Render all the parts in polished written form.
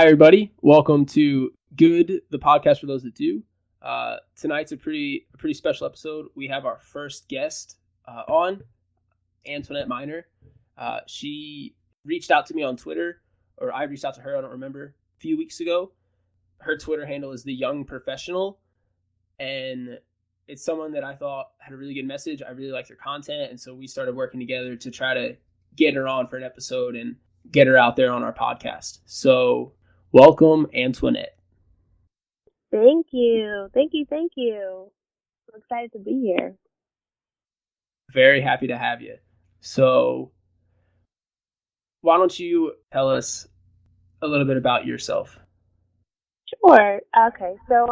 Hi, everybody. Welcome to Good, the podcast for those that do. Tonight's a pretty special episode. We have our first guest on, Antoinette Miner. She reached out to me on Twitter, or I reached out to her, I don't remember, a few weeks ago. Her Twitter handle is the Unprofessional, and it's someone that I thought had a really good message. I really liked her content, and so we started working together to try to get her on for an episode and get her out there on our podcast. So welcome, Antoinette. Thank you. I'm excited to be here. Very happy to have you. So why don't you tell us a little bit about yourself? Sure. Okay. So,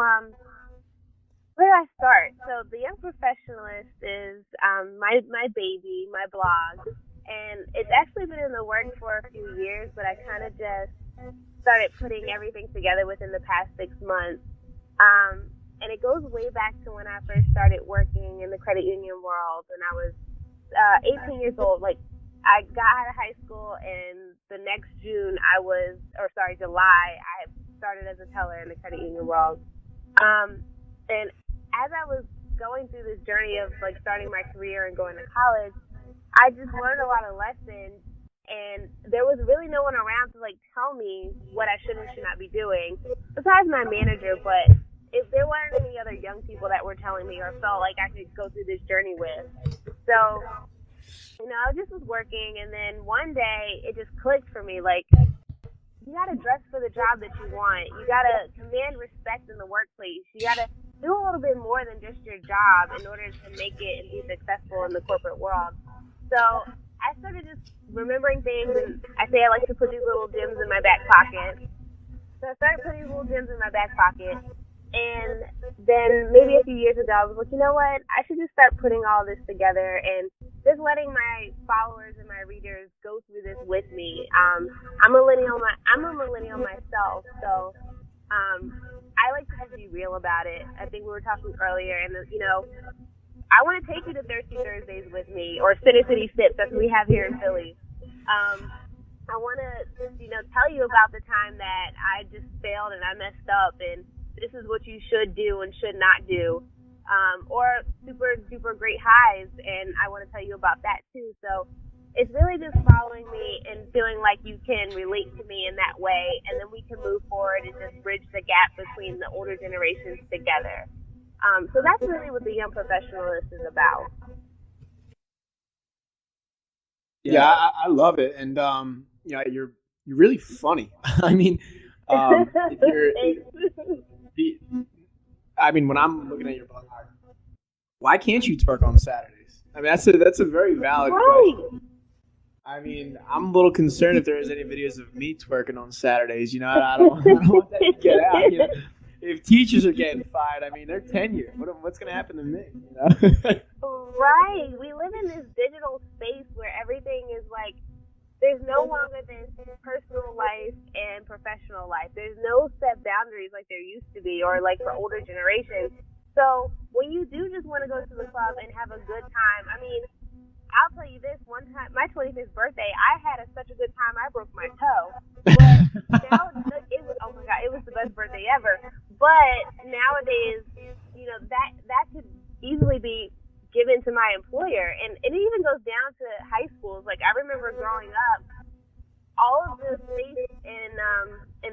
where do I start? So, the Unprofessionalist is my baby, my blog, and it's actually been in the works for a few years, but I kind of just started putting everything together within the past 6 months. And it goes way back to when I first started working in the credit union world, and I was 18 years old. Like, I got out of high school, and the next July, I started as a teller in the credit union world. And as I was going through this journey of like starting my career and going to college, I just learned a lot of lessons, and there was really no one around to like tell me what I should and should not be doing, besides my manager. But if there weren't any other young people that were telling me or felt like I could go through this journey with. So, I just was working, and then one day it just clicked for me, like, you got to dress for the job that you want. You got to command respect in the workplace. You got to do a little bit more than just your job in order to make it and be successful in the corporate world. So I started just remembering things, and I say I like to put these little gems in my back pocket. So I started putting these little gems in my back pocket. And then maybe a few years ago, I was like, you know what? I should just start putting all this together and just letting my followers and my readers go through this with me. I'm a millennial myself, so I like to just be real about it. I think we were talking earlier, and I want to take you to Thirsty Thursdays with me, or Center City Sips, as we have here in Philly. I want to, tell you about the time that I just failed and I messed up, and this is what you should do and should not do, or super, super great highs, and I want to tell you about that too. So it's really just following me and feeling like you can relate to me in that way, and then we can move forward and just bridge the gap between the older generations together. So that's really what the Unprofessionalist is about. Yeah, I love it, and you're really funny. I mean, when I'm looking at your blog, why can't you twerk on Saturdays? I mean, that's a very valid question. I mean, I'm a little concerned if there's any videos of me twerking on Saturdays. I don't want that to get out. If teachers are getting fired, I mean, they're tenured. What's going to happen to me? Right. We live in this digital space where everything is like, there's no longer this personal life and professional life. There's no set boundaries like there used to be, or like for older generations. So when you do just want to go to the club and have a good time, I mean, I'll tell you this, one time, my 25th birthday, I had such a good time, I broke my toe. But now, oh my God, it was the best birthday ever. But nowadays, that could easily be given to my employer, and it even goes down to high schools. Like, I remember growing up, all of the space in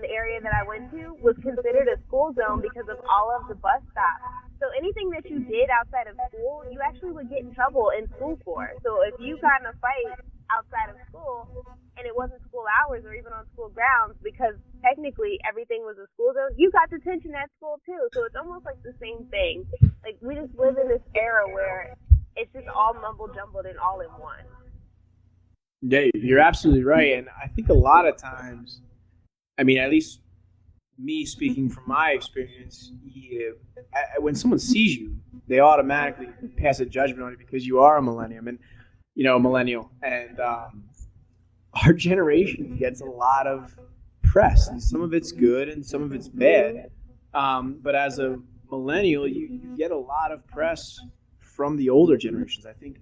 the area that I went to was considered a school zone because of all of the bus stops. So anything that you did outside of school, you actually would get in trouble in school for. So if you got in a fight outside of school and it wasn't school hours or even on school grounds, because technically everything was a school zone, you got detention at school too. So it's almost like the same thing. Like, we just live in this era where it's just all mumble jumbled and all in one. Yeah, you're absolutely right. And I think a lot of times, I mean, at least me speaking from my experience, when someone sees you, they automatically pass a judgment on you because you are a millennial. And our generation gets a lot of press, and some of it's good and some of it's bad. But as a millennial, you get a lot of press from the older generations. I think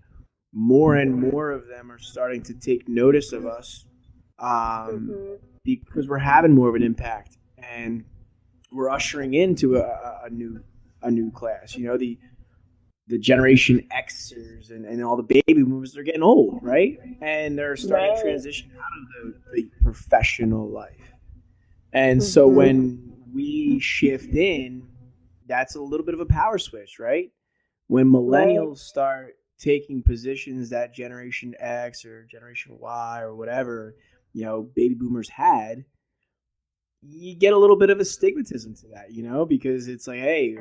more and more of them are starting to take notice of us because we're having more of an impact, and we're ushering into a new class. You know, the Generation Xers and all the baby boomers, they're getting old, right? And they're starting to transition out of the professional life. And so when we shift in, that's a little bit of a power switch, right? When millennials start taking positions that Generation X or Generation Y or whatever, baby boomers had, you get a little bit of a stigmatism to that, because it's like, hey,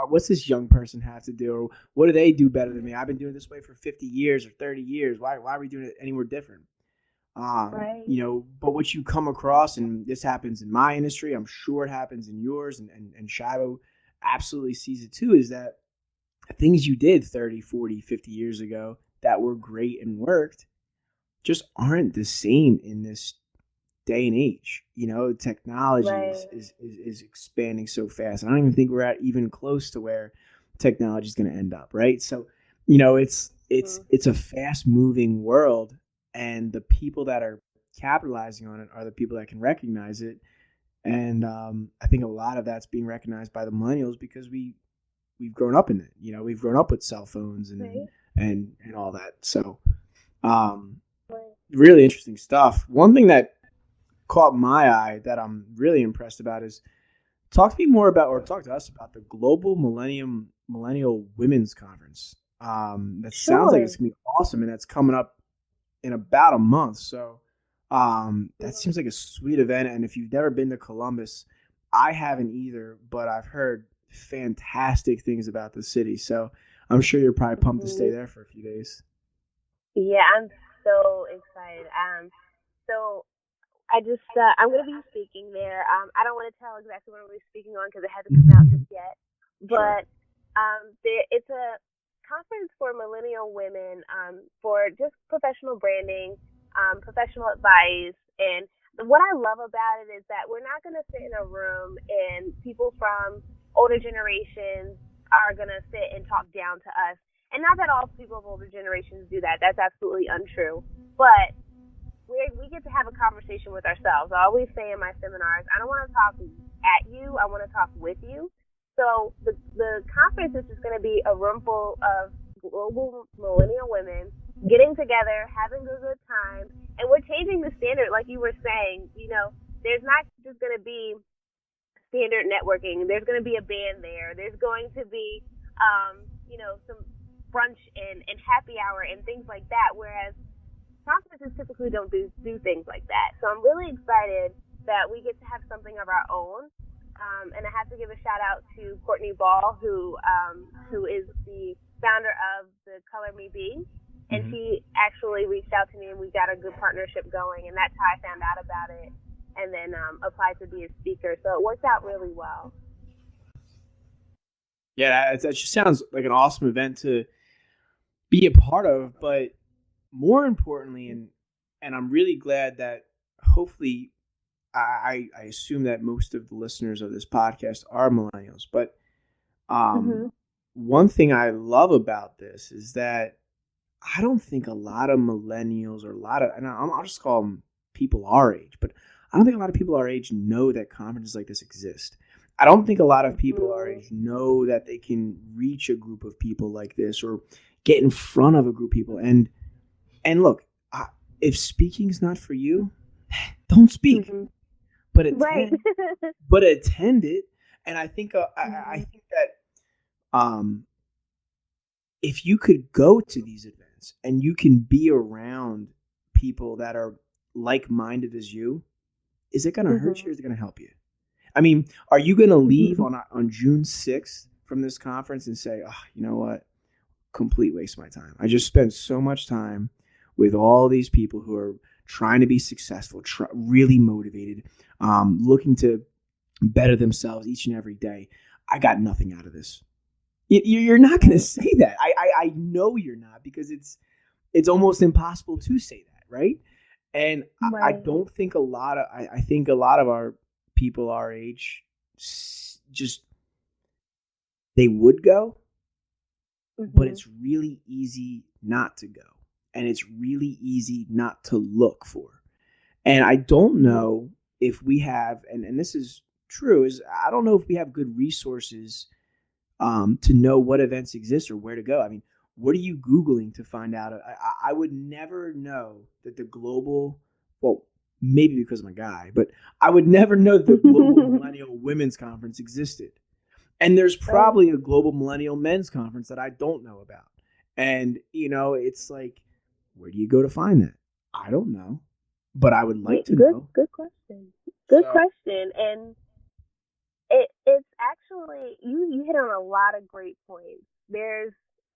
what's this young person have to do? Or what do they do better than me? I've been doing it this way for 50 years or 30 years. Why are we doing it any more different? But what you come across, and this happens in my industry, I'm sure it happens in yours, and Shivo absolutely sees it too, is that things you did 30, 40, 50 years ago that were great and worked just aren't the same in this day and age. Technology is expanding so fast. I don't even think we're at even close to where technology is going to end up, right? So, it's a fast moving world, and the people that are capitalizing on it are the people that can recognize it. And I think a lot of that's being recognized by the millennials because we've grown up in it. We've grown up with cell phones and all that. So really interesting stuff. One thing that caught my eye that I'm really impressed about is talk to us about the Global Millennial Women's Conference. That sounds like it's gonna be awesome, and that's coming up in about a month. So that seems like a sweet event. And if you've never been to Columbus, I haven't either, but I've heard fantastic things about the city. So I'm sure you're probably pumped to stay there for a few days. Yeah, I'm so excited. So I'm going to be speaking there. I don't want to tell exactly what I'm going to be speaking on because it hasn't come out just yet. But it's a conference for millennial women for just professional branding, professional advice. And what I love about it is that we're not going to sit in a room and people from older generations are going to sit and talk down to us. And not that all people of older generations do that. That's absolutely untrue. But we get to have a conversation with ourselves. I always say in my seminars, I don't want to talk at you. I want to talk with you. So the conference is just going to be a room full of global millennial women getting together, having a good time, and we're changing the standard, like you were saying. There's not just going to be standard networking. There's going to be a band there. There's going to be, some brunch and happy hour and things like that. Whereas conferences typically don't do things like that. So I'm really excited that we get to have something of our own. And I have to give a shout out to Courtney Ball, who is the founder of the Color Me Be. And she actually reached out to me, and we got a good partnership going. And that's how I found out about it, and then applied to be a speaker. So it worked out really well. Yeah, that just sounds like an awesome event to be a part of. But more importantly, and I'm really glad that hopefully I assume that most of the listeners of this podcast are millennials. But one thing I love about this is that I don't think a lot of millennials or and I'll just call them people our age, but I don't think a lot of people our age know that conferences like this exist. I don't think a lot of people our age know that they can reach a group of people like this or get in front of a group of people. And look, if speaking's not for you, don't speak. But attend it. And I think I think that if you could go to these events and you can be around people that are like-minded as you, is it going to hurt you or is it going to help you? I mean, are you going to leave on June 6th from this conference and say, oh, you know what? Complete waste of my time. I just spent so much time with all these people who are trying to be successful, really motivated, looking to better themselves each and every day. I got nothing out of this. You're not going to say that. I know you're not, because it's almost impossible to say that, right? And I don't think I think a lot of our people our age just, they would go, but it's really easy not to go. And it's really easy not to look for. And I don't know if we have, and this is true, is I don't know if we have good resources to know what events exist or where to go. I mean, what are you Googling to find out? I would never know that the global, well, maybe because I'm a guy, but I would never know that the Global Millennial Women's Conference existed. And there's probably a Global Millennial Men's Conference that I don't know about. And, it's like, where do you go to find that? I don't know, but I would like to know. Good question. Good question. And it's actually, you hit on a lot of great points. There's,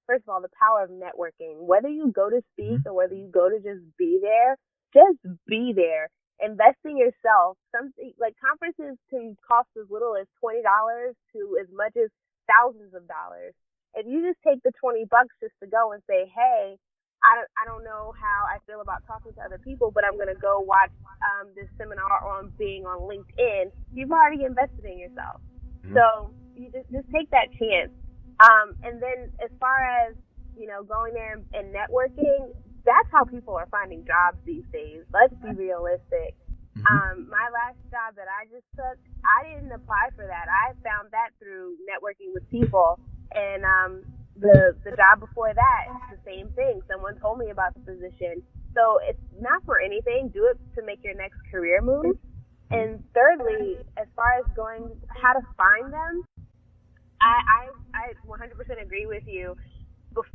first of all, the power of networking. Whether you go to speak or whether you go to just be there, just be there. Invest in yourself. Something like conferences can cost as little as $20 to as much as thousands of dollars. If you just take the $20 just to go and say, hey, I don't know how I feel about talking to other people, but I'm going to go watch this seminar on being on LinkedIn, you've already invested in yourself. So you just take that chance. And then as far as, going there and networking, that's how people are finding jobs these days. Let's be realistic. My last job that I just took, I didn't apply for that. I found that through networking with people. And the job before that, the same thing. Someone told me about the position. So it's not for anything. Do it to make your next career move. And thirdly, as far as how to find them, I 100% agree with you.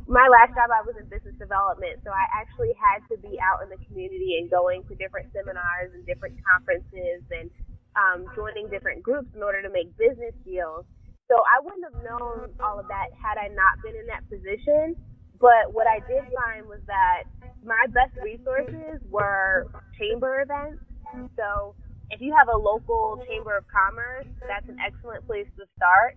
My last job, I was in business development, so I actually had to be out in the community and going to different seminars and different conferences and joining different groups in order to make business deals. So I wouldn't have known all of that had I not been in that position. But what I did find was that my best resources were chamber events. So if you have a local chamber of commerce, that's an excellent place to start.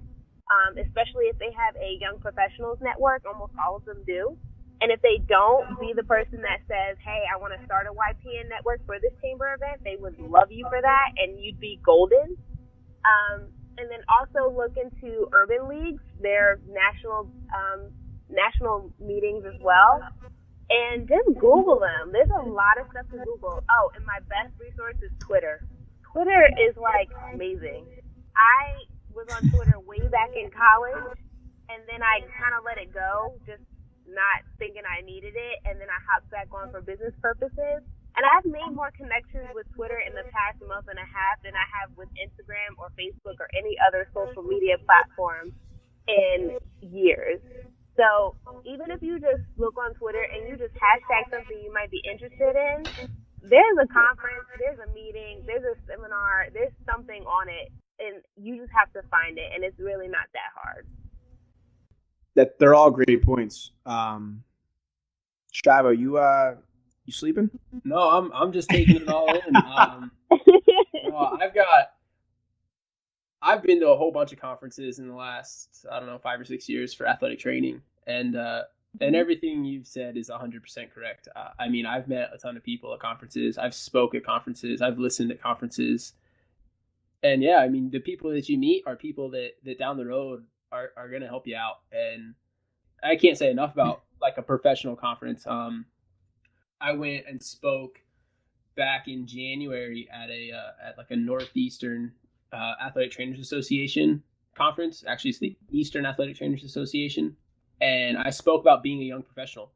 Especially if they have a young professionals network. Almost all of them do. And if they don't, be the person that says, hey, I want to start a YPN network for this chamber event. They would love you for that, and you'd be golden. And then also look into urban leagues. They're national meetings as well. And just Google them. There's a lot of stuff to Google. Oh, and my best resource is Twitter. Twitter is amazing. I was on Twitter way back in college, and then I kind of let it go, just not thinking I needed it, and then I hopped back on for business purposes. And I've made more connections with Twitter in the past month and a half than I have with Instagram or Facebook or any other social media platform in years. So even if you just look on Twitter and you just hashtag something you might be interested in, there's a conference, there's a meeting, there's a seminar, there's something on it. And you just have to find it, and it's really not that hard. That they're all great points. Shavo, you sleeping? No, I'm just taking it all in. I've been to a whole bunch of conferences in the last 5 or 6 years for athletic training, and everything you've said is 100% correct. I've met a ton of people at conferences. I've spoke at conferences. I've listened at conferences. And yeah, the people that you meet are people that down the road are going to help you out. And I can't say enough about a professional conference. I went and spoke back in January at a Northeastern Athletic Trainers Association conference. Actually, it's the Eastern Athletic Trainers Association. And I spoke about being a young professional.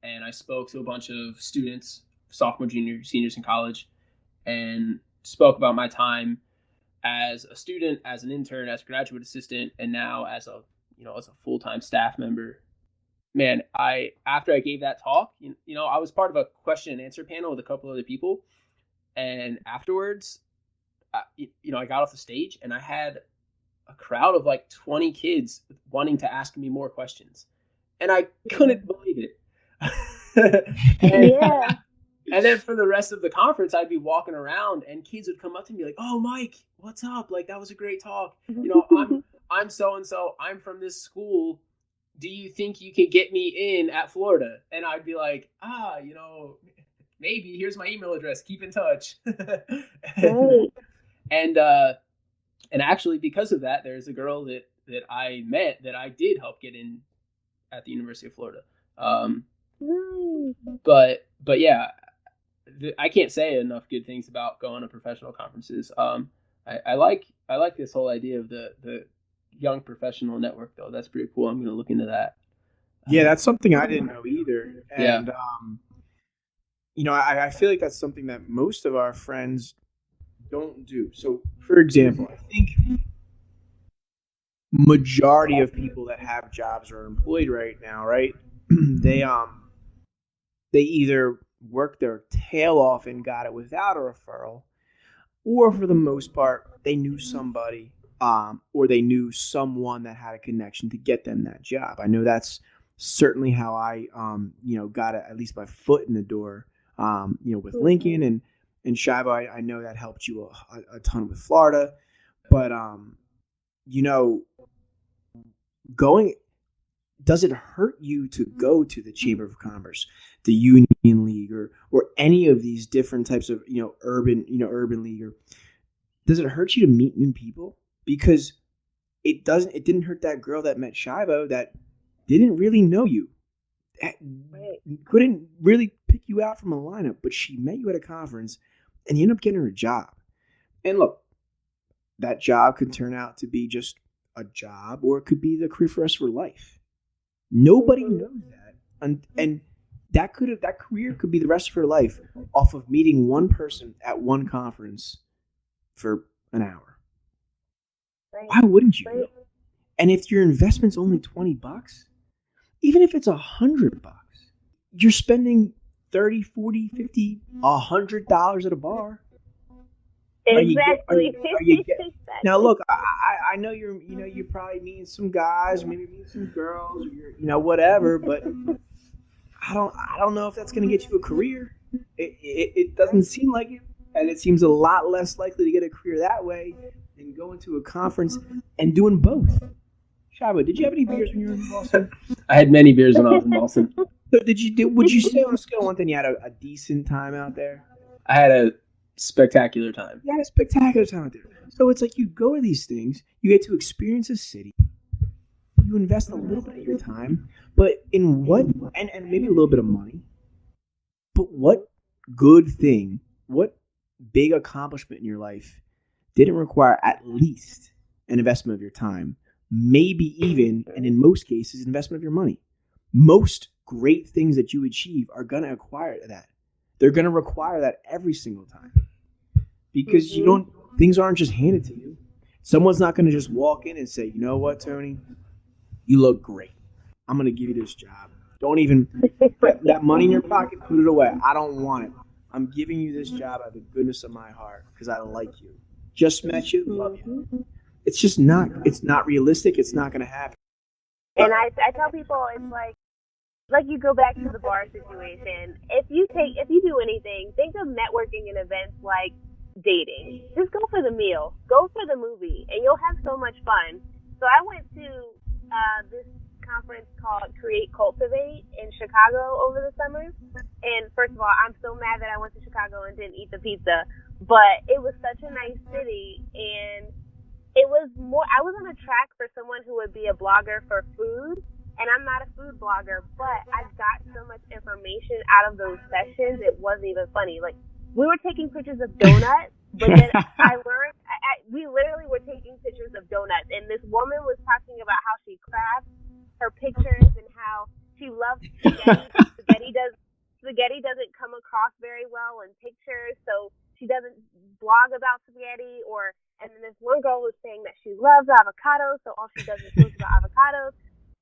And I spoke to a bunch of students, sophomore, junior, seniors in college, and spoke about my time as a student, as an intern, as a graduate assistant, and now as a full-time staff member. Man, after I gave that talk, I was part of a question and answer panel with a couple other people, and afterwards, I got off the stage and I had a crowd of 20 kids wanting to ask me more questions, and I couldn't believe it. Yeah. And then for the rest of the conference, I'd be walking around and kids would come up to me like, "Oh, Mike, what's up? That was a great talk. I'm so-and-so. I'm from this school. Do you think you could get me in at Florida?" And I'd be like, maybe. Here's my email address. Keep in touch. Right. And actually, because of that, there's a girl that I met that I did help get in at the University of Florida. But yeah. I can't say enough good things about going to professional conferences. I like this whole idea of the young professional network though. That's pretty cool. I'm going to look into that. Yeah, that's something I didn't know either. Yeah. And, I feel like that's something that most of our friends don't do. So, for example, I think majority of people that have jobs or are employed right now, right? They either worked their tail off and got it without a referral, or for the most part, they knew somebody, or they knew someone that had a connection to get them that job. I know that's certainly how I, got at least my foot in the door, with Lincoln and Shiva. I know that helped you a ton with Florida, but going, does it hurt you to go to the Chamber of Commerce, the Union League, or any of these different types of urban league? Or does it hurt you to meet new people? Because it didn't hurt that girl that met Shiva that didn't really know you, couldn't really pick you out from a lineup, but she met you at a conference and you end up getting her a job. And look, that job could turn out to be just a job, or it could be the career for us for life. Nobody knows that, and that career could be the rest of her life off of meeting one person at one conference for an hour. Why wouldn't you go? And if your investment's only $20, even if it's $100, you're spending $30, $40, $50, $100 at a bar. Exactly. Are you now look, I know you're probably meeting some guys, maybe meeting some girls, or you're whatever, but I don't know if that's going to get you a career. It doesn't seem like it, and it seems a lot less likely to get a career that way than going to a conference and doing both. Shiva, did you have any beers when you were in Boston? I had many beers when I was in Boston. So would you say on a scale of 1 to 10 you had a decent time out there? I had a spectacular time. You had a spectacular time out there. So it's like you go to these things, you get to experience a city, you invest a little bit of your time, but in what, and maybe a little bit of money, but what good thing, what big accomplishment in your life didn't require at least an investment of your time, maybe even, and in most cases, investment of your money? Most great things that you achieve are going to acquire that. They're going to require that every single time, because things aren't just handed to you. Someone's not going to just walk in and say, you know what, Tony, you look great. I'm going to give you this job. Don't even put that money in your pocket, put it away. I don't want it. I'm giving you this job out of the goodness of my heart because I like you. Just met you, love you. It's just not. It's not realistic. It's not going to happen. And I tell people, it's like you go back to the bar situation. If you do anything, think of networking and events like dating. Just go for the meal, go for the movie, and you'll have so much fun. So I went to this conference called Cultivate in Chicago over the summer. And first of all, I'm so mad that I went to Chicago and didn't eat the pizza, but it was such a nice city, and it was more, I was on a track for someone who would be a blogger for food, and I'm not a food blogger, but I got so much information out of those sessions, it wasn't even funny. Like, we were taking pictures of donuts, but then I learned, we literally were taking pictures of donuts, and this woman was talking about how she crafts her pictures and how she loves spaghetti. Spaghetti doesn't come across very well in pictures, so she doesn't blog about spaghetti. And then this one girl was saying that she loves avocados, so all she does is post about avocados.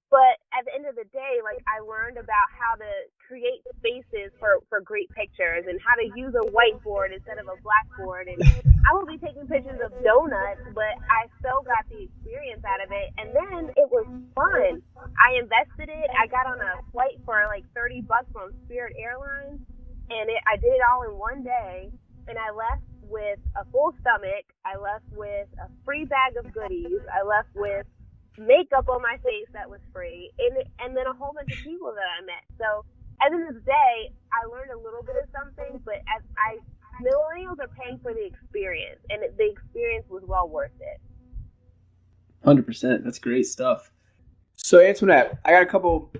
But at the end of the day, like, I learned about how to create spaces for great pictures and how to use a whiteboard instead of a blackboard. And I will be taking pictures of donuts, but I still got the experience out of it. And then it was fun. I invested it. I got on a flight for like $30 from Spirit Airlines, and I did it all in one day. And I left with a full stomach. I left with a free bag of goodies. I left with makeup on my face that was free, and then a whole bunch of people that I met. So at the end of the day, I learned a little bit of something, but millennials are paying for the experience, and the experience was well worth it. 100%. That's great stuff. So Antoinette, I got a couple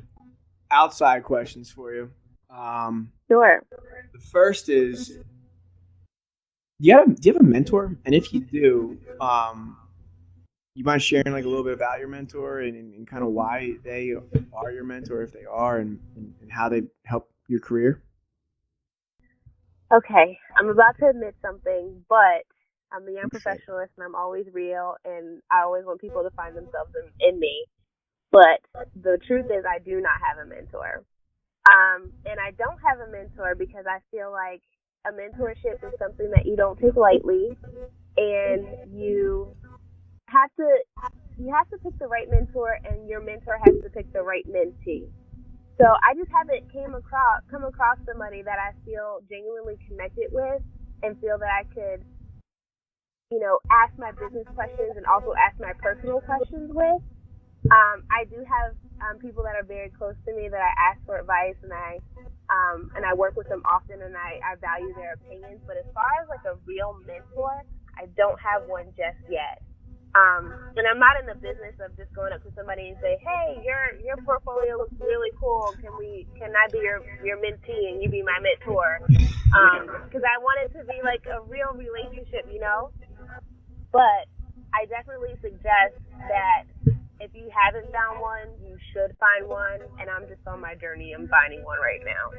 outside questions for you. Sure. The first is, do you have a mentor? And if you do, you mind sharing like a little bit about your mentor and kind of why they are your mentor, if they are, and how they help your career? Okay, I'm about to admit something, but I'm the unprofessionalist and I'm always real and I always want people to find themselves in me. But the truth is I do not have a mentor. And I don't have a mentor because I feel like a mentorship is something that you don't take lightly, and have to you have to pick the right mentor, and your mentor has to pick the right mentee. So I just haven't come across somebody that I feel genuinely connected with and feel that I could, ask my business questions and also ask my personal questions with. I do have people that are very close to me that I ask for advice, and I work with them often, and I value their opinions. But as far as like a real mentor, I don't have one just yet. And I'm not in the business of just going up to somebody and say, "Hey, your portfolio looks really cool. Can I be your mentee and you be my mentor?" Because I want it to be like a real relationship, But I definitely suggest that if you haven't found one, you should find one. And I'm just on my journey. I'm finding one right now.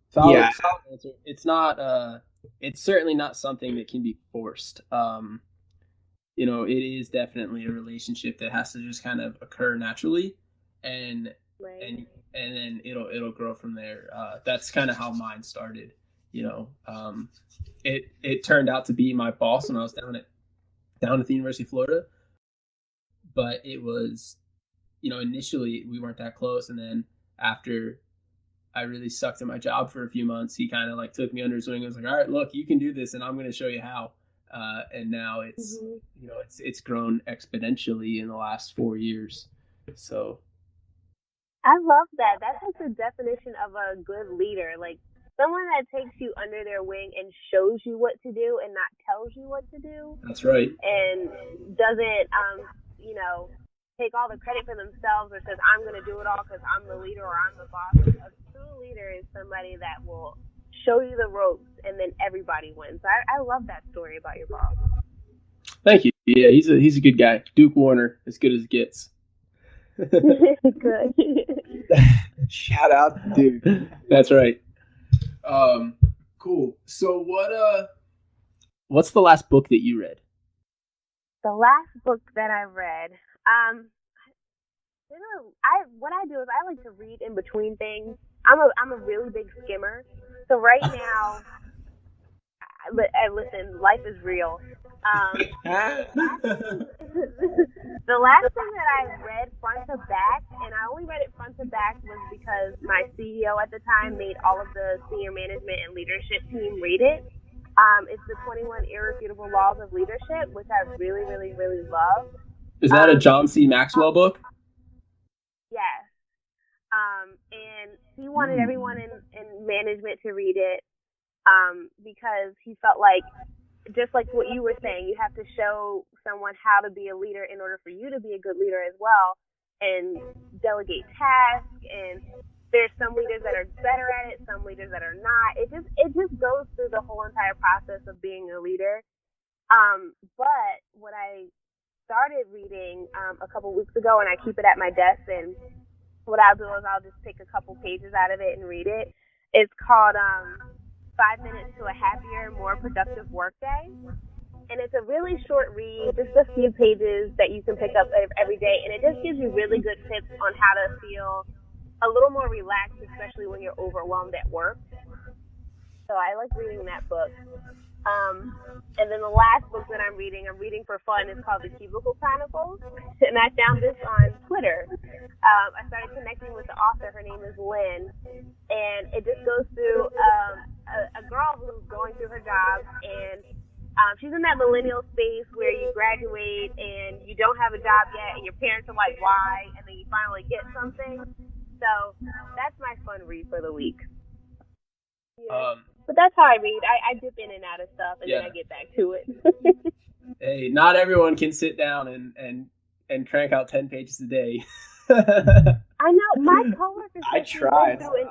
Solid Yeah. answer. It's not. It's certainly not something that can be forced. It is definitely a relationship that has to just kind of occur naturally, and Right. and then it'll grow from there. That's kind of how mine started. It turned out to be my boss when I was down at the University of Florida, but it was, initially we weren't that close, and then after I really sucked at my job for a few months, he kind of like took me under his wing and was like, "All right, look, you can do this, and I'm going to show you how." And now it's it's grown exponentially in the last 4 years. So I love that. That's like the definition of a good leader. Like someone that takes you under their wing and shows you what to do and not tells you what to do, that's right. and doesn't take all the credit for themselves or says I'm going to do it all because I'm the leader or I'm the boss. A true leader is somebody that will show you the ropes and then everybody wins. I love that story about your boss. Thank you. Yeah, he's a good guy. Duke Warner, as good as it gets. Good. Shout out, dude. That's right. Cool. So what's the last book that you read? The last book that I read, what I do is I like to read in between things. I'm a really big skimmer. So right now, listen, life is real. The last thing that I read front to back, and I only read it front to back, was because my CEO at the time made all of the senior management and leadership team read it. It's the 21 Irrefutable Laws of Leadership, which I really, really, really love. Is that a John C. Maxwell book? Yes. And he wanted everyone in management to read it because he felt like, just like what you were saying, you have to show someone how to be a leader in order for you to be a good leader as well, and delegate tasks. And there's some leaders that are better at it, some leaders that are not. It just goes through the whole entire process of being a leader. But what I started reading a couple weeks ago, and I keep it at my desk, and what I'll do is I'll just pick a couple pages out of it and read it. It's called 5 Minutes to a Happier, More Productive Workday. And it's a really short read, just a few pages that you can pick up every day. And it just gives you really good tips on how to feel a little more relaxed, especially when you're overwhelmed at work. So I like reading that book. And then the last book that I'm reading for fun, is called The Cubicle Chronicles. And I found this on Twitter. I started connecting with the author. Her name is Lynn. And it just goes through a girl who's going through her job, and she's in that millennial space where you graduate and you don't have a job yet, and your parents are like, why? And then you finally get something. So that's my fun read for the week. Yeah. But that's how I read. I dip in and out of stuff, and then I get back to it. Hey, not everyone can sit down and crank out 10 pages a day. I know. My coworker I said she went tried. through an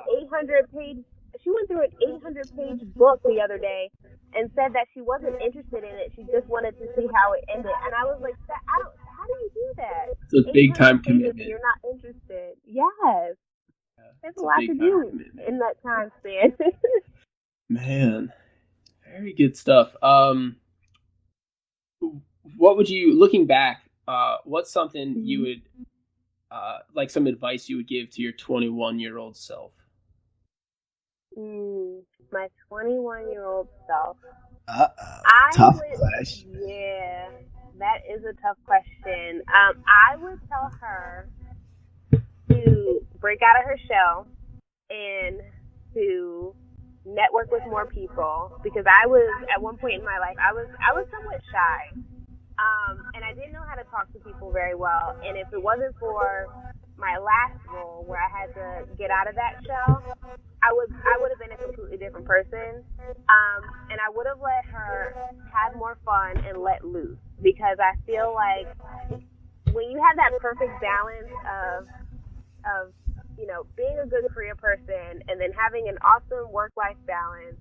800-page book the other day and said that she wasn't interested in it. She just wanted to see how it ended. And I was like, how do you do that? It's a big 800 time pages, commitment. you're not interested. Yes. There's It's a lot big to time do commitment. in that time span. Man, very good stuff. What would you, looking back, what's something you would, like some advice you would give to your 21-year-old self? My 21-year-old self. Tough question. Yeah, that is a tough question. I would tell her to break out of her shell and to network with more people, because I was, at one point in my life, I was somewhat shy. And I didn't know how to talk to people very well. And if it wasn't for my last role where I had to get out of that shell, I would have been a completely different person. And I would have let her have more fun and let loose, because I feel like when you have that perfect balance of being a good career person and then having an awesome work-life balance,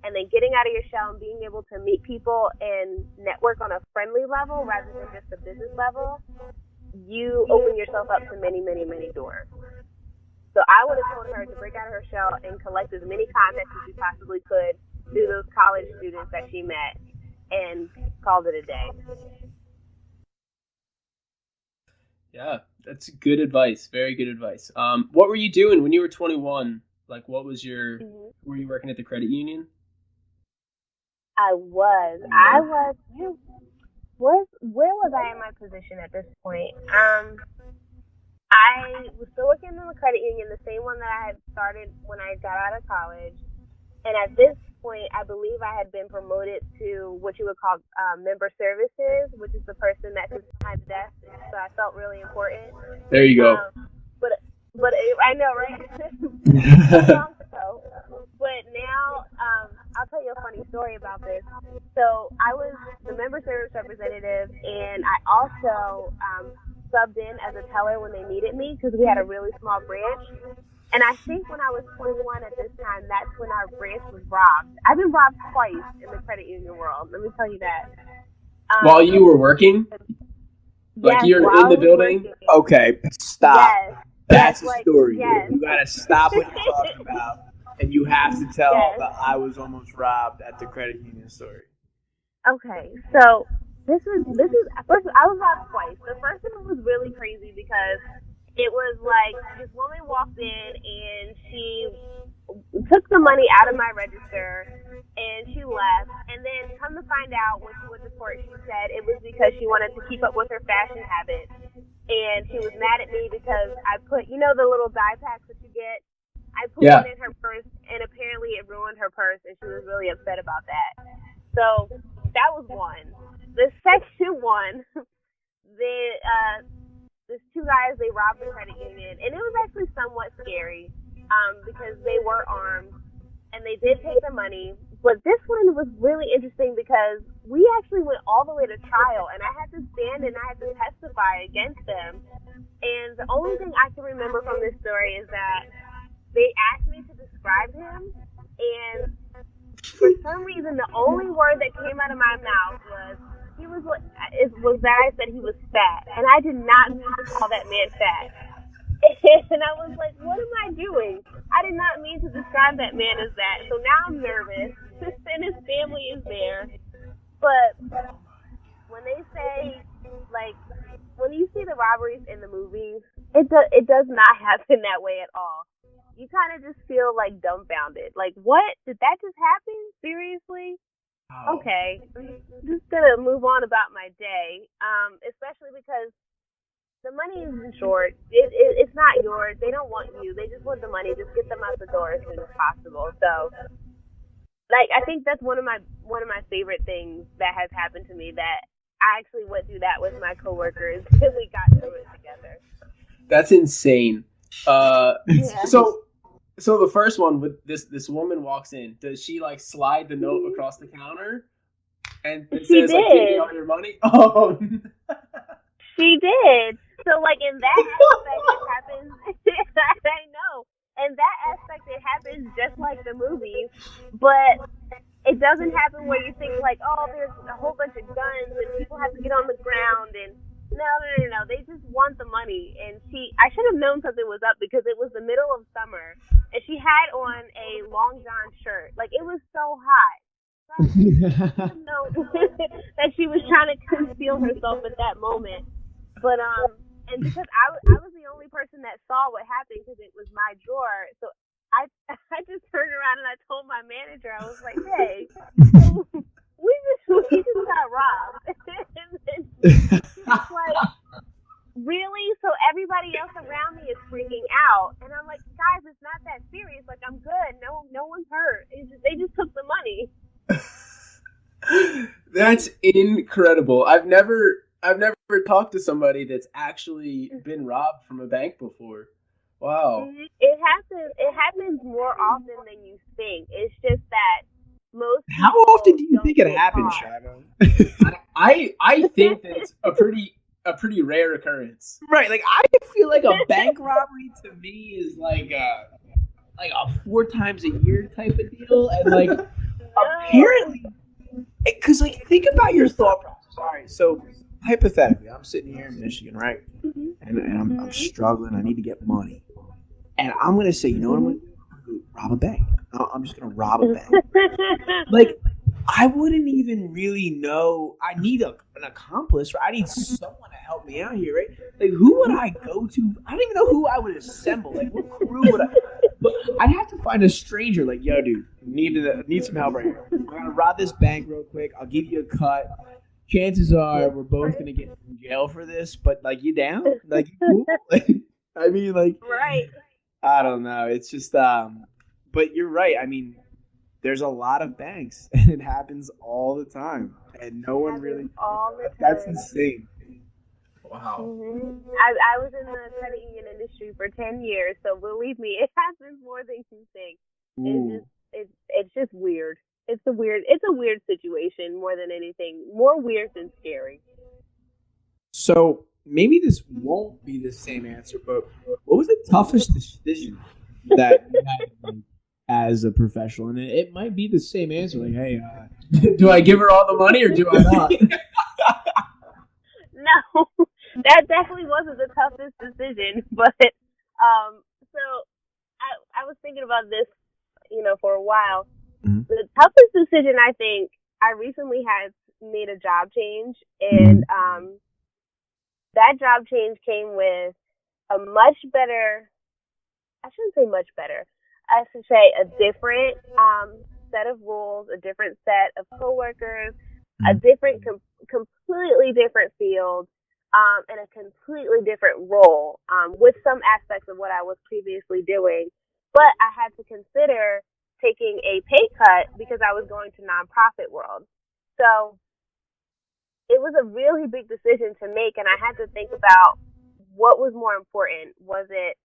and then getting out of your shell and being able to meet people and network on a friendly level rather than just a business level, you open yourself up to many, many, many doors. So I would have told her to break out of her shell and collect as many contacts as she possibly could through those college students that she met, and called it a day. Yeah, that's good advice. Very good advice. What were you doing when you were 21? Like, what was your, were you working at the credit union? I was. Where was I in my position at this point? I was still working in the credit union, the same one that I had started when I got out of college. And at this point, I believe I had been promoted to what you would call member services, which is the person that sits behind the desk. So I felt really important. There you go. But I know, right? But now, I'll tell you a funny story about this. So I was the member service representative, and I also subbed in as a teller when they needed me, because we had a really small branch. And I think when I was 21 at this time, that's when our branch was robbed. I've been robbed twice in the credit union world. Let me tell you that. While you were working? Like, yes, you're in the building? Working. Okay, stop. Yes. That's a story. Yes. You gotta stop what you're talking about, and you have to tell the I was almost robbed at the credit union story. Okay, so this is first. I was robbed twice. The first one was really crazy because it was like this woman walked in and she took the money out of my register and she left. And then come to find out, when she went to court, she said it was because she wanted to keep up with her fashion habits. And she was mad at me because I put, the little dye packs that you get? I put one in her purse, and apparently it ruined her purse, and she was really upset about that. So that was one. The second one, there's two guys, they robbed the credit union, and it was actually somewhat scary because they were armed, and they did take the money. But this one was really interesting because we actually went all the way to trial, and I had to stand and I had to testify against them. And the only thing I can remember from this story is that they asked me to describe him, and for some reason, the only word that came out of my mouth was that I said he was fat, and I did not mean to call that man fat. And I was like, what am I doing? I did not mean to describe that man as that. So now I'm nervous, and his family is there. But when they say, like, when you see the robberies in the movies, it does not happen that way at all. You kind of just feel like dumbfounded. Like, what? Did that just happen? Seriously? Oh. Okay. I'm just going to move on about my day, especially because the money isn't short. It's not yours. They don't want you. They just want the money. Just get them out the door as soon as possible. So, like, I think that's one of my favorite things that has happened to me, that I actually went through that with my coworkers and we got through it together. That's insane. So the first one, with this woman walks in, does she like slide the note across the counter and it says like, give me all your money? Oh. She did. So like in that aspect, I know. And that aspect, it happens just like the movies, but it doesn't happen where you think like, oh, there's a whole bunch of guns and people have to get on the ground and no. They just want the money. And I should have known something was up because it was the middle of summer and she had on a long john shirt. Like it was so hot. So I didn't know that she was trying to conceal herself at that moment. But and because I was the only person that saw what happened because it was my drawer, so I I just turned around and I told my manager, I was like, hey, we just got robbed. And then she was like, really? So everybody else around me is freaking out, and I'm like, guys, it's not that serious. Like I'm good. No one's hurt. They just took the money. That's incredible. I've never talked to somebody that's actually been robbed from a bank before. Wow. It happens more often than you think. It's just that most people How often do you don't think it get happens, caught. Shadow? I think that it's a pretty rare occurrence. Right, like I feel like a bank robbery to me is like a 4 times a year type of deal, and like apparently, because like think about your thought process. All right, so hypothetically, I'm sitting here in Michigan, right, and I'm struggling. I need to get money, and I'm gonna say, you know what I'm gonna do? I'm gonna rob a bank. I'm just gonna rob a bank. Like I wouldn't even really know. I need an accomplice, right? I need someone to help me out here, right? Like, who would I go to? I don't even know who I would assemble. Like, what crew would I? But I'd have to find a stranger. Like, yo, dude, need some help right here. I'm gonna rob this bank real quick. I'll give you a cut. Chances are we're both gonna get in jail for this. But like, you down? Like, you cool? Like, I mean, like, Right. I don't know. It's just, but you're right. I mean, there's a lot of banks, and it happens all the time, and no one really. All the time. That's insane. Wow. I was in the credit union industry for 10 years, so believe me, it happens more than you think. It's just weird. It's a weird situation more than anything. More weird than scary. So maybe this won't be the same answer, but what was the toughest decision that you had to make as a professional? And it might be the same answer. Like, hey, Do I give her all the money or do I not? No, that definitely wasn't the toughest decision. But so I was thinking about this, for a while. Mm-hmm. The toughest decision, I think, I recently had made a job change, and that job change came with a much better. I shouldn't say much better. I should say a different set of rules, a different set of coworkers, a different, completely different field, and a completely different role with some aspects of what I was previously doing. But I had to consider taking a pay cut because I was going to nonprofit world. So it was a really big decision to make, and I had to think about what was more important. Was it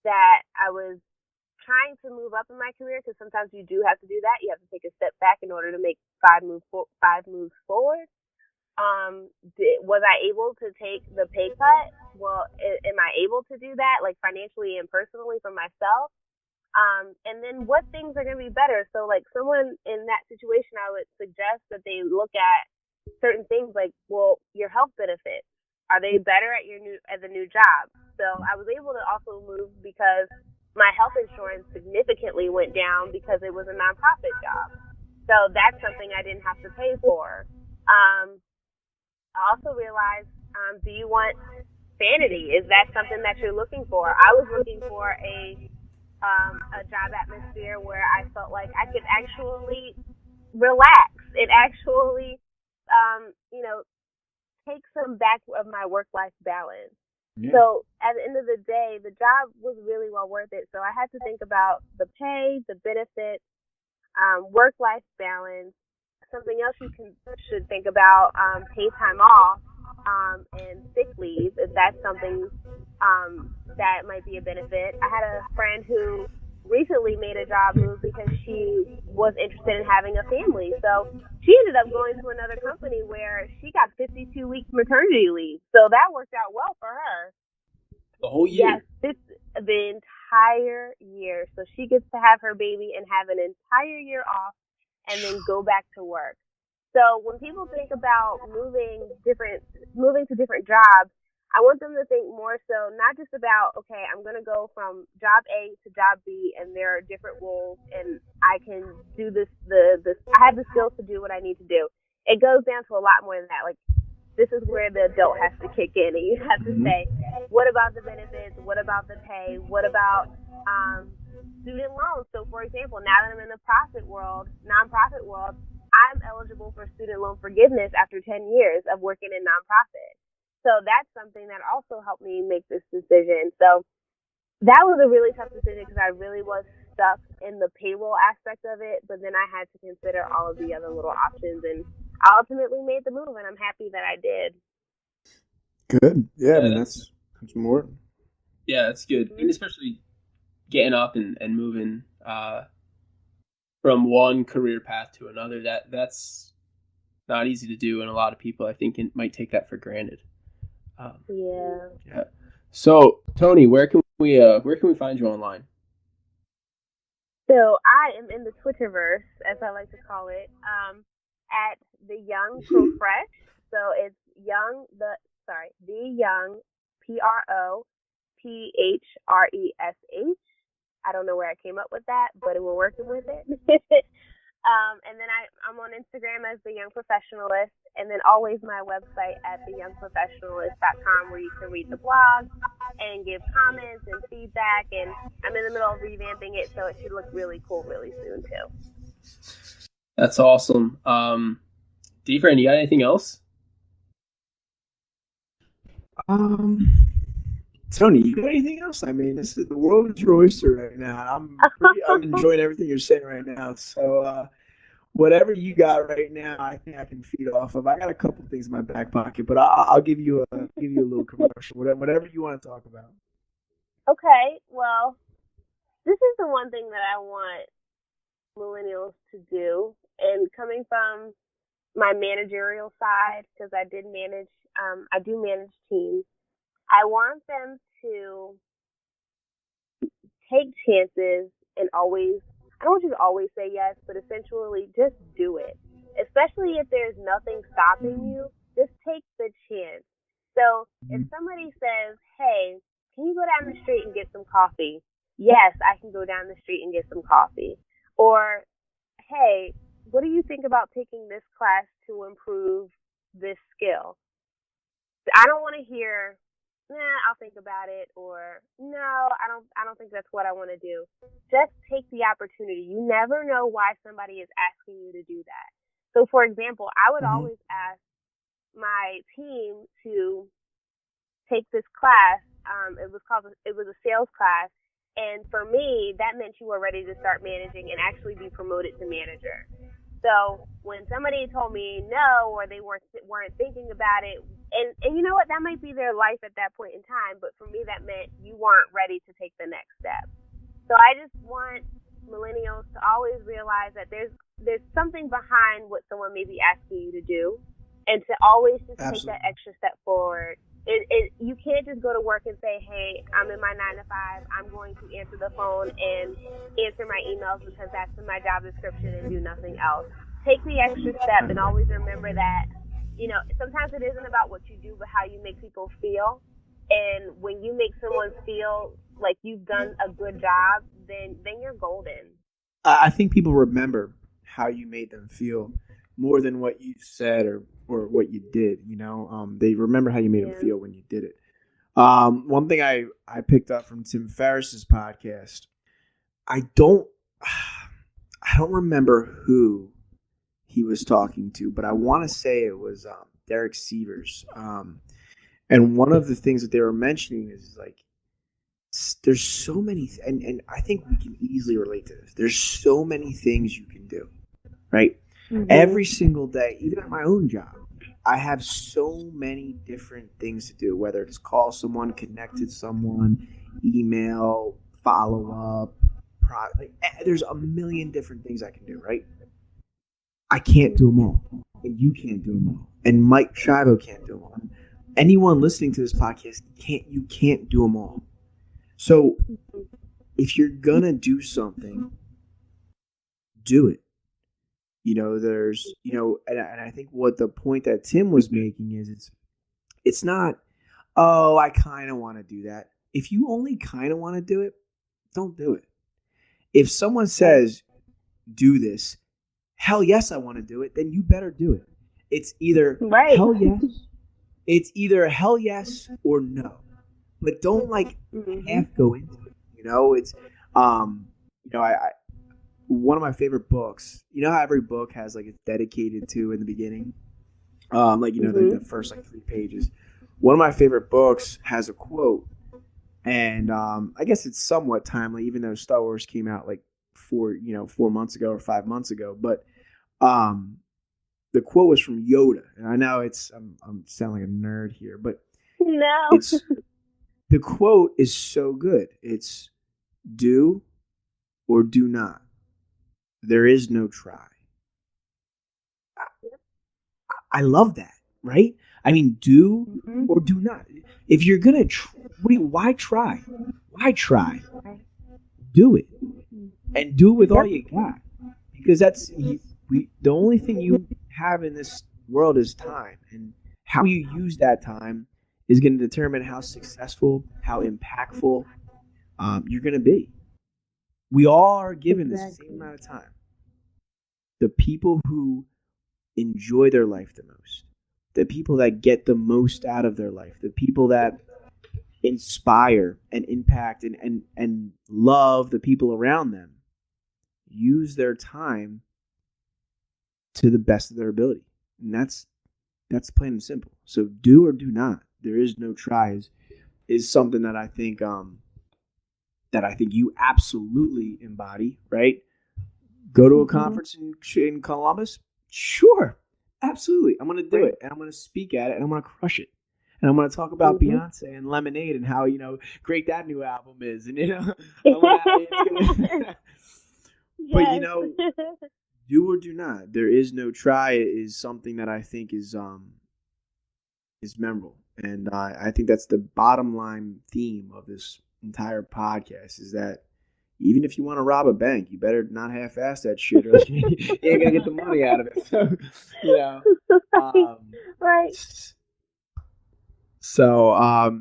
that I was trying to move up in my career, because sometimes you do have to do that. You have to take a step back in order to make five moves forward. Was I able to take the pay cut? Well, am I able to do that, like financially and personally for myself? And then what things are going to be better? So like someone in that situation, I would suggest that they look at certain things like, well, your health benefits. Are they better at the new job? So I was able to also move because my health insurance significantly went down because it was a nonprofit job. So that's something I didn't have to pay for. I also realized, do you want sanity? Is that something that you're looking for? I was looking for a job atmosphere where I felt like I could actually relax. It actually, take some back of my work-life balance. Yeah. So at the end of the day, the job was really well worth it. So I had to think about the pay, the benefits, work-life balance. Something else you should think about, pay time off, and sick leave, if that's something that might be a benefit. I had a friend who recently made a job move because she was interested in having a family. So she ended up going to another company where she got 52 weeks maternity leave. So that worked out well for her. The whole year? Yes, the entire year. So she gets to have her baby and have an entire year off and then go back to work. So when people think about moving to different jobs, I want them to think more so not just about, okay, I'm going to go from job A to job B and there are different roles and I can do this, I have the skills to do what I need to do. It goes down to a lot more than that. Like, this is where the adult has to kick in, and you have to say, what about the benefits? What about the pay? What about student loans? So, for example, now that I'm in the nonprofit world, I'm eligible for student loan forgiveness after 10 years of working in nonprofit. So that's something that also helped me make this decision. So that was a really tough decision because I really was stuck in the payroll aspect of it, but then I had to consider all of the other little options, and I ultimately made the move, and I'm happy that I did. Good. Yeah, I mean, that's more. Yeah, that's good. And especially getting up and moving from one career path to another, that's not easy to do, and a lot of people, I think, might take that for granted. Yeah. So, Tony, where can we find you online? So I am in the Twitterverse, as I like to call it, at the Young Profresh. So it's the Young PROPHRESH. I don't know where I came up with that, but we're working with it. And then I'm on Instagram as the Young Professionalist, and then always my website at theyoungprofessionalist.com, where you can read the blog and give comments and feedback. And I'm in the middle of revamping it, so it should look really cool really soon too. That's awesome. D-Friend, you got anything else? Tony, you got anything else? I mean, the world is your oyster right now. I'm enjoying everything you're saying right now. So whatever you got right now, I think I can feed off of. I got a couple things in my back pocket, but I'll give you a little commercial. Whatever you want to talk about. Okay, well, this is the one thing that I want millennials to do, and coming from my managerial side, because I do manage teams. I want them to take chances and I don't want you to always say yes, but essentially just do it. Especially if there's nothing stopping you, just take the chance. So if somebody says, hey, can you go down the street and get some coffee? Yes, I can go down the street and get some coffee. Or, hey, what do you think about taking this class to improve this skill? I don't want to hear, I'll think about it, or no, I don't think that's what I want to do. Just take the opportunity. You never know why somebody is asking you to do that. So, for example, I would always ask my team to take this class. It was a sales class, and for me, that meant you were ready to start managing and actually be promoted to manager. So when somebody told me no, or they weren't thinking about it, and you know what, that might be their life at that point in time, but for me that meant you weren't ready to take the next step. So I just want millennials to always realize that there's something behind what someone may be asking you to do, and to always just take that extra step forward. You can't just go to work and say, hey, I'm in my 9 to 5, I'm going to answer the phone and answer my emails because that's in my job description, and do nothing else. Take the extra step, and always remember that, sometimes it isn't about what you do, but how you make people feel. And when you make someone feel like you've done a good job, then you're golden. I think people remember how you made them feel more than what you said or what you did. They remember how you made them feel when you did it. One thing I picked up from Tim Ferriss's podcast, I don't remember who he was talking to, but I want to say it was Derek Sievers. And one of the things that they were mentioning is like, there's so many, and I think we can easily relate to this. There's so many things you can do, right? Mm-hmm. Every single day, even at my own job, I have so many different things to do, whether it's call someone, connect to someone, email, follow up. There's a million different things I can do, right? I can't do them all, and you can't do them all, and Mike Shivo can't do them all. Anyone listening to this podcast, you can't do them all. So if you're gonna do something, do it. There's, and I think what the point that Tim was making is it's not, oh, I kind of want to do that. If you only kind of want to do it, don't do it. If someone says, do this, hell yes, I want to do it, then you better do it. It's either hell yes or no. But don't half go into it. It's I one of my favorite books. You know how every book has it's dedicated to in the beginning, the first 3 pages. One of my favorite books has a quote, and I guess it's somewhat timely, even though Star Wars came out 4 months ago or 5 months ago. But the quote was from Yoda, and I know I'm sounding like a nerd here, but no, the quote is so good. It's do or do not. There is no try. I love that, right? I mean, do or do not. If you're gonna, why try? Why try? Do it, and do it with all you got, because that's the only thing you have in this world is time, and how you use that time is going to determine how successful, how impactful you're going to be. We all are given the same amount of time. The people who enjoy their life the most, the people that get the most out of their life, the people that inspire and impact and love the people around them, use their time to the best of their ability. And that's plain and simple. So do or do not. There is no tries is something that I think you absolutely embody, right? Go to a conference in Columbus? Sure. Absolutely. I'm going to do it, and I'm going to speak at it, and I'm going to crush it. And I'm going to talk about Beyonce and Lemonade and how, great that new album is. And, but, do or do not. There is no try is something that I think is memorable. And I think that's the bottom line theme of this entire podcast is that even if you want to rob a bank, you better not half-ass that shit, or you ain't gonna get the money out of it. So, right. So,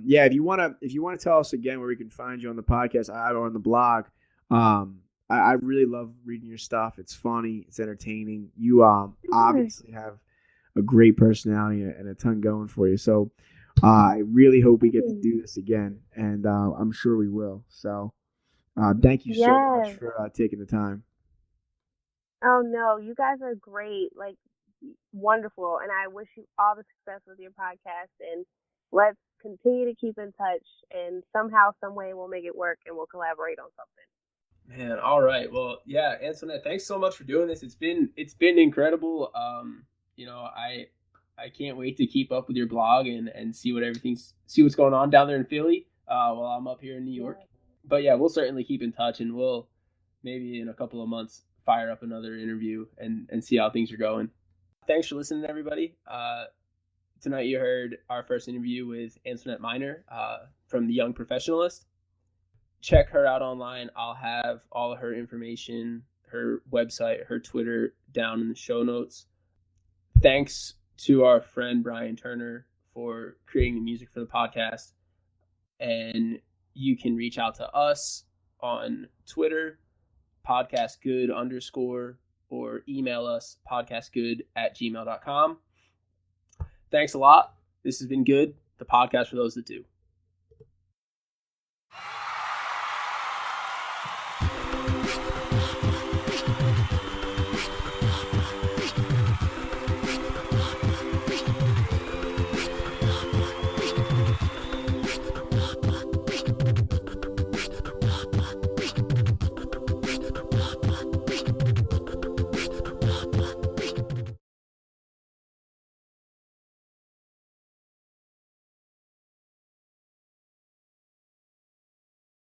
if you wanna tell us again where we can find you on the podcast or on the blog, I really love reading your stuff. It's funny, it's entertaining. You obviously have a great personality and a ton going for you. So, I really hope we get to do this again, and I'm sure we will. So. Thank you so much for taking the time. Oh, no, you guys are great, wonderful. And I wish you all the success with your podcast. And let's continue to keep in touch. And somehow, some way, we'll make it work and we'll collaborate on something. Man, all right. Well, yeah, Antoinette, thanks so much for doing this. It's been incredible. I can't wait to keep up with your blog and see what's going on down there in Philly while I'm up here in New York. But yeah, we'll certainly keep in touch, and we'll maybe in a couple of months fire up another interview and see how things are going. Thanks for listening, everybody. Tonight you heard our first interview with Antoinette Miner from the Young Professionalist. Check her out online. I'll have all of her information, her website, her Twitter down in the show notes. Thanks to our friend Brian Turner for creating the music for the podcast. And you can reach out to us on Twitter, podcastgood_, or email us podcastgood@gmail.com. Thanks a lot. This has been Good, the podcast for those that do.